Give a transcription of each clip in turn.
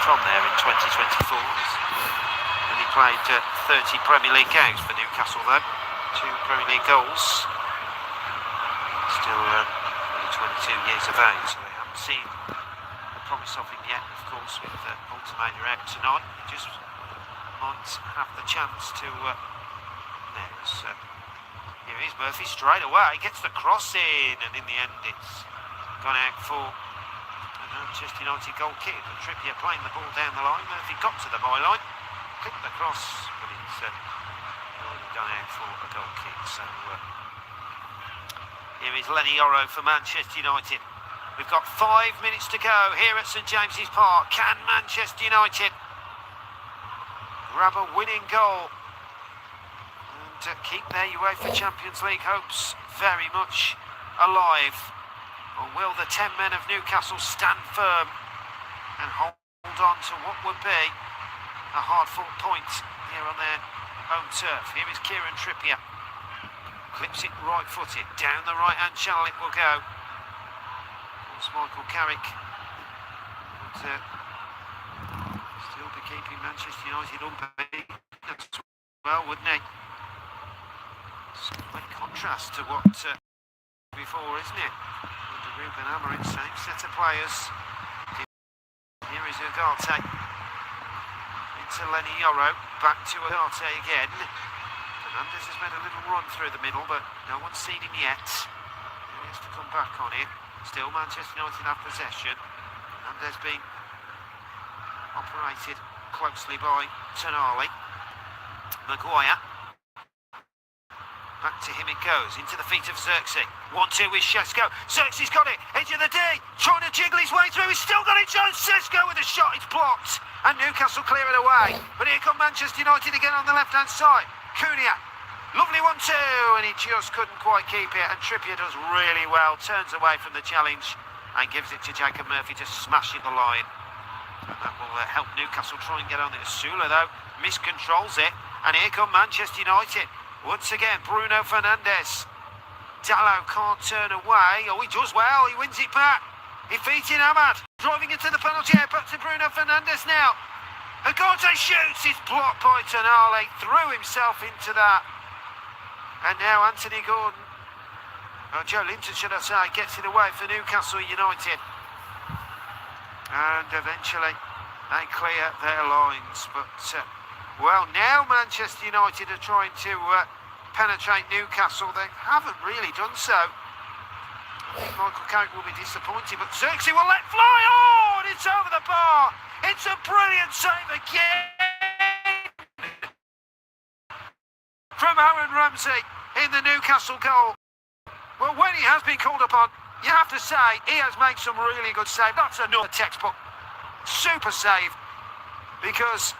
from there in 2024. And he played 30 Premier League games for Newcastle though, 2 Premier League goals. Still only 22 years of age, so they haven't seen the promise of him yet, of course, with Ultimania out tonight. He just might have the chance to... here is Murphy straight away, gets the cross in, and in the end it's gone out for a Manchester United goal kick. But Trippier playing the ball down the line. Murphy got to the byline, clipped the cross, but it's gone out for a goal kick. So here is Lenny Yoro for Manchester United. We've got 5 minutes to go here at St James's Park. Can Manchester United grab a winning goal and keep their UEFA Champions League hopes very much alive? Or will the 10 men of Newcastle stand firm and hold on to what would be a hard-fought point here on their home turf? Here is Kieran Trippier. Clips it right-footed. Down the right-hand channel it will go. It's Michael Carrick would still be keeping Manchester United unbeaten as well, wouldn't he? It's a great contrast to what before, isn't it? Under Ruben Amorim, same set of players. Here is Ugarte. Into Lenny Yoro. Back to Ugarte again. Fernandes has made a little run through the middle, but no one's seen him yet. He has to come back on it. Still Manchester United have possession. And there's been operated closely by Tonali. Maguire. Back to him it goes, into the feet of Xerxes. 1-2 with Šeško. Xerxes got it, into the D, trying to jiggle his way through. He's still got it, John Šeško with a shot, it's blocked. And Newcastle clear it away. But here come Manchester United again on the left-hand side. Cunha, lovely 1-2, and he just couldn't quite keep it. And Trippier does really well, turns away from the challenge and gives it to Jacob Murphy to smash it the line. And that will help Newcastle try and get on it. Sula, though, miscontrols it. And here come Manchester United. Once again, Bruno Fernandes. Dalot can't turn away. Oh, he does well. He wins it back. He feeds in Ahmad. Driving into the penalty area. Back to Bruno Fernandes now. Ugarte shoots. It's blocked by Tonali. Threw himself into that. And now Anthony Gordon, Joe Linton should I say, gets it away for Newcastle United. And eventually they clear their lines. But, well, now Manchester United are trying to penetrate Newcastle. They haven't really done so. I think Michael Carrick will be disappointed, but Xerxes will let fly. Oh, and it's over the bar. It's a brilliant save again from Aaron Ramsey in the Newcastle goal. Well, when he has been called upon, you have to say he has made some really good saves. That's another textbook super save, because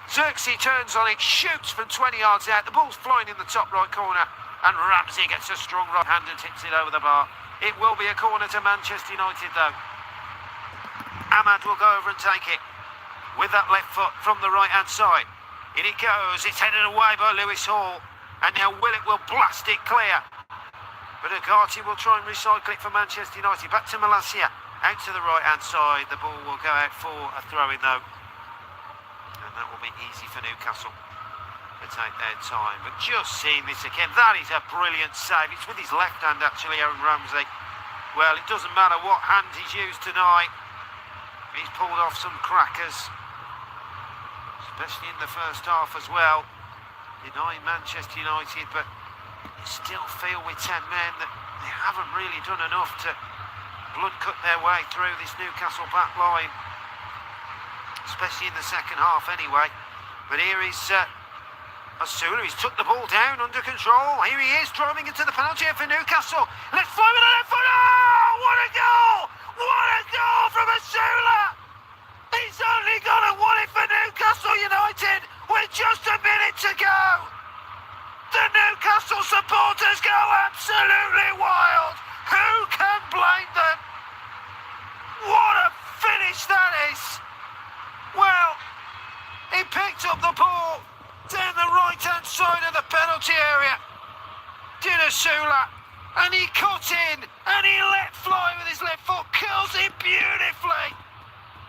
Xerxes turns on it, shoots from 20 yards out. The ball's flying in the top right corner, and Ramsey gets a strong right hand and tips it over the bar. It will be a corner to Manchester United, though. Ahmad will go over and take it with that left foot from the right-hand side. In it goes. It's headed away by Lewis Hall, and now Willett will blast it clear. But Ugarte will try and recycle it for Manchester United. Back to Malacia, out to the right-hand side. The ball will go out for a throw-in, though. And that will be easy for Newcastle to take their time. But just seeing this again, that is a brilliant save. It's with his left hand, actually, Aaron Ramsey. Well, it doesn't matter what hand he's used tonight. He's pulled off some crackers, especially in the first half as well, denying Manchester United, but you still feel with 10 men that they haven't really done enough to blood cut their way through this Newcastle back line, especially in the second half anyway. But here is Asula. He's took the ball down under control. Here he is driving into the penalty area for Newcastle. Let's fly with the left foot. Oh, what a goal! What a goal from Asula! He's only got a one for Newcastle United with just a minute to go. The Newcastle supporters go absolutely wild. Who can blame them? What a finish that is. Well, he picked up the ball down the right-hand side of the penalty area, did Asula, and he cut in, and he let fly with his left foot, curls it beautifully.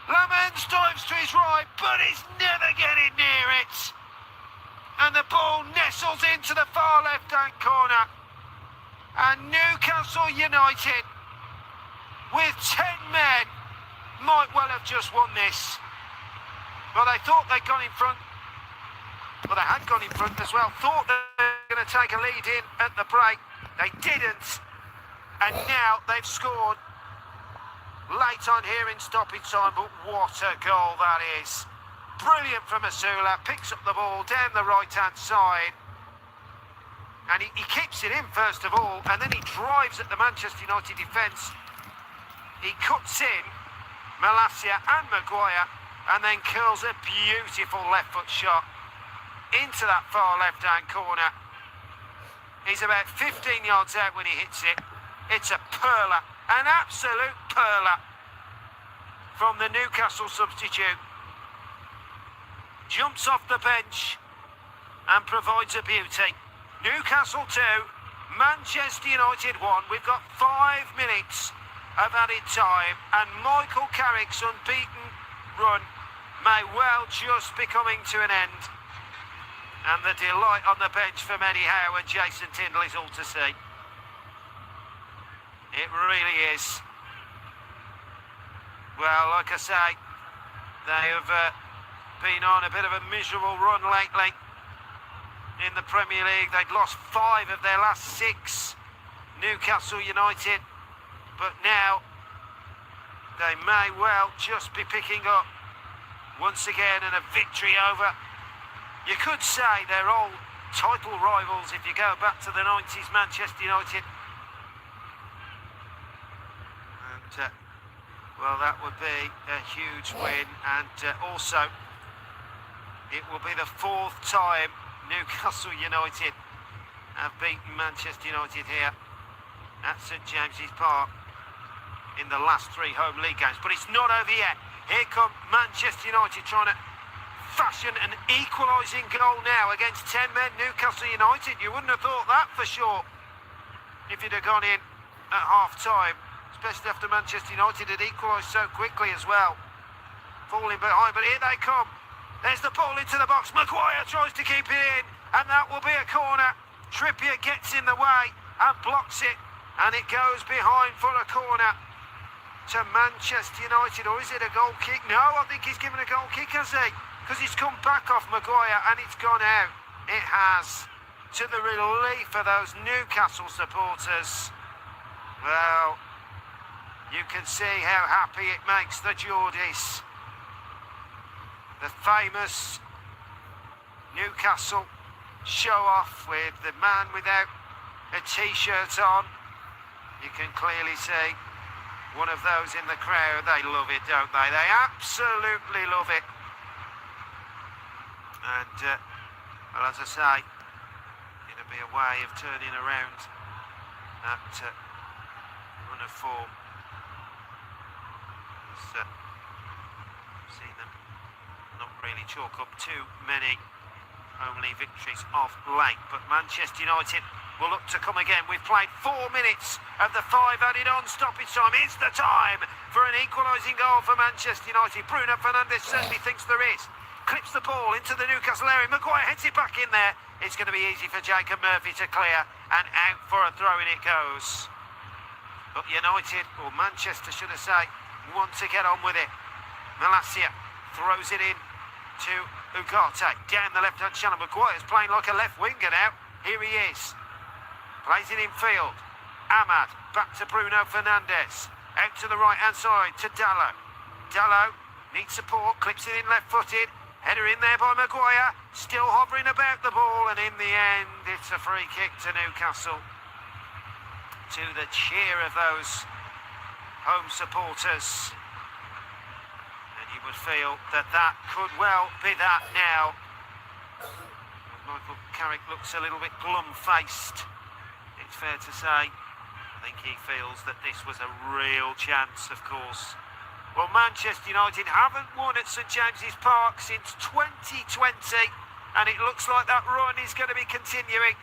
Lamens dives to his right. try, but he's never getting near it. And the ball nestles into the far left-hand corner. And Newcastle United, with 10 men, might well have just won this. But they thought they'd gone in front. Well, they had gone in front as well. Thought they were going to take a lead in at the break. They didn't. And now they've scored late on here in stoppage time. But what a goal that is. Brilliant from Asula. Picks up the ball down the right-hand side. And he keeps it in first of all. And then he drives at the Manchester United defence. He cuts in Malacia and Maguire. And then curls a beautiful left-foot shot into that far left-hand corner. He's about 15 yards out when he hits it. It's a perler, an absolute perler from the Newcastle substitute. Jumps off the bench and provides a beauty. Newcastle 2, Manchester United 1. We've got 5 minutes of added time, and Michael Carrick's unbeaten run may well just be coming to an end. And the delight on the bench from Eddie Howe and Jason Tindall is all to see. It really is. Well, like I say, they have been on a bit of a miserable run lately in the Premier League. They'd lost 5 of their last 6, Newcastle United. But now they may well just be picking up once again, and a victory over, you could say, they're old title rivals if you go back to the 90s, Manchester United. And, well, that would be a huge win. And also, it will be the 4th time Newcastle United have beaten Manchester United here at St James's Park in the last 3 home league games. But it's not over yet. Here come Manchester United trying to fashion an equalising goal now against 10 men. Newcastle United, you wouldn't have thought that for sure if you'd have gone in at half-time, especially after Manchester United had equalised so quickly as well, falling behind. But here they come. There's the ball into the box. Maguire tries to keep it in, and that will be a corner. Trippier gets in the way and blocks it, and it goes behind for a corner to Manchester United. Or is it a goal kick? No, I think he's given a goal kick, has he? Because he's come back off Maguire and it's gone out. It has, to the relief of those Newcastle supporters. Well, you can see how happy it makes the Geordies. The famous Newcastle show-off with the man without a t-shirt on. You can clearly see one of those in the crowd. They love it, don't they? They absolutely love it. And, well, as I say, it'll be a way of turning around that run of form. Seen them not really chalk up too many only victories of late, but Manchester United will look to come again. We've played 4 minutes of the 5 added on stoppage time. It's the time for an equalising goal for Manchester United. Bruno Fernandes certainly thinks there is. Clips the ball into the Newcastle area. Maguire heads it back in there. It's going to be easy for Jacob Murphy to clear, and out for a throw in it goes. But United, or Manchester should I say, want to get on with it. Malacia throws it in to Ugarte. Down the left-hand channel. Maguire's playing like a left winger now. Here he is. Plays it in field. Ahmad back to Bruno Fernandes. Out to the right-hand side to Dalot. Dalot needs support. Clips it in left-footed. Header in there by Maguire. Still hovering about the ball. And in the end, it's a free kick to Newcastle. To the cheer of those home supporters. And you would feel that that could well be that now. Michael Carrick looks a little bit glum-faced, it's fair to say. I think he feels that this was a real chance, of course. Well, Manchester United haven't won at St James's Park since 2020, and it looks like that run is going to be continuing.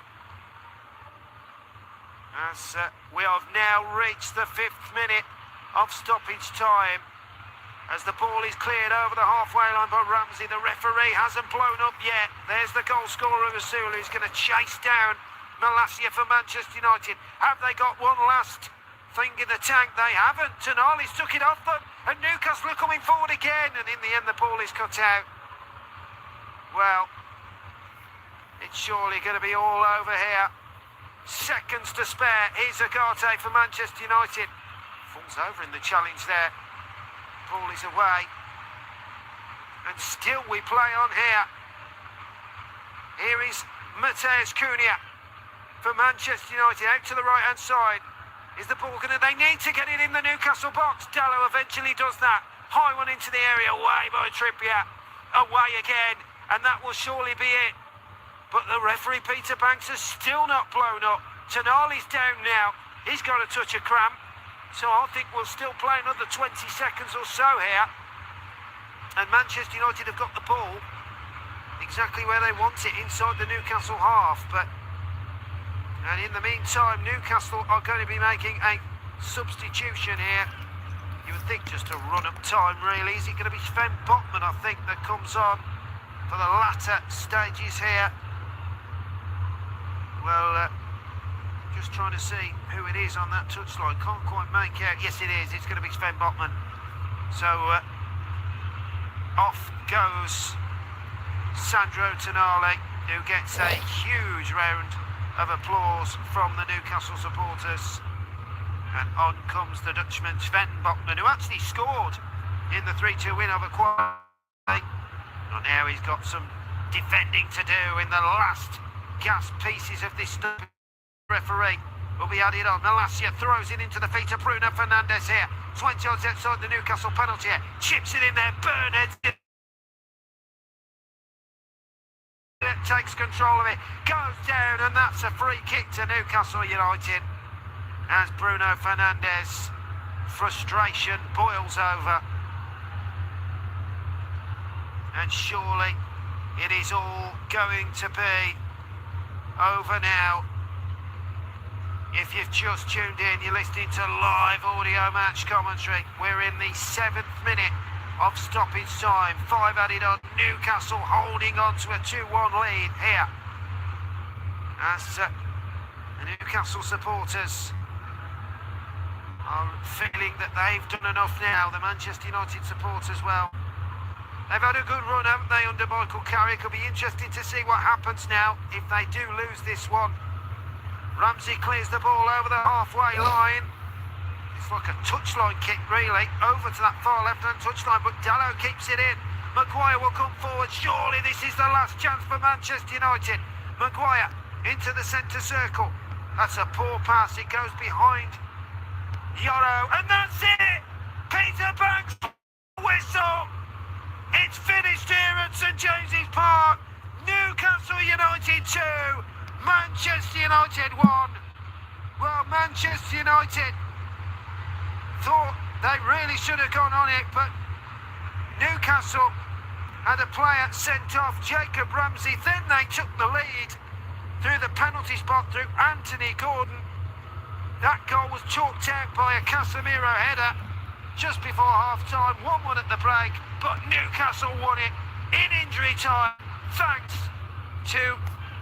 As we have now reached the 5th minute of stoppage time. as the ball is cleared over the halfway line by Ramsey. The referee hasn't blown up yet. There's the goal scorer, Rasul, who's going to chase down Malacia for Manchester United. Have they got one last thing in the tank? They haven't. Tonali's took it off them, and Newcastle are coming forward again, and in the end the ball is cut out. Well, it's surely going to be all over here. Seconds to spare. Here's Agate for Manchester United. Falls over in the challenge there. Ball is away. And still we play on here. Here is Mateus Cunha for Manchester United. Out to the right-hand side. Is the ball going to... They need to get it in the Newcastle box. Dalot eventually does that. High one into the area. Away by Trippier. Away again. And that will surely be it. But the referee, Peter Banks, has still not blown up. Tonali's down now. He's got a touch of cramp. So I think we'll still play another 20 seconds or so here. And Manchester United have got the ball exactly where they want it, inside the Newcastle half. And in the meantime, Newcastle are going to be making a substitution here. You would think just to run up time, really. Is it going to be Sven Botman, I think, that comes on for the latter stages here? Well, just trying to see who it is on that touchline. Can't quite make out. Yes, it is. It's going to be Sven Botman. So off goes Sandro Tonali, who gets a huge round of applause from the Newcastle supporters. And on comes the Dutchman Sven Botman, who actually scored in the 3-2 win over Quay. And now he's got some defending to do in the last gasp pieces of this referee. Will be added on. Malacia throws it into the feet of Bruno Fernandes here. 20 yards outside the Newcastle penalty here. Chips it in there. Burnett takes control of it. Goes down, and that's a free kick to Newcastle United. As Bruno Fernandes' frustration boils over. And surely it is all going to be over now. If you've just tuned in, you're listening to live audio match commentary. We're in the 7th minute of stoppage time. 5 added on. Newcastle holding on to a 2-1 lead here. As the Newcastle supporters are feeling that they've done enough now. The Manchester United supporters, well, they've had a good run, haven't they, under Michael Carrick? It'll be interesting to see what happens now if they do lose this one. Ramsey clears the ball over the halfway line. It's like a touchline kick, really, over to that far left-hand touchline, but Dalot keeps it in. Maguire will come forward. Surely this is the last chance for Manchester United. Maguire into the centre circle. That's a poor pass. It goes behind Yoro, and that's it! Peter Banks, whistle! It's finished here at St James's Park. Newcastle United 2. Manchester United 1. Well, Manchester United thought they really should have gone on it, but Newcastle had a player sent off, Jacob Ramsey. Then they took the lead through the penalty spot through Anthony Gordon. That goal was chalked out by a Casemiro header just before half-time. 1-1 at the break, but Newcastle won it in injury time thanks to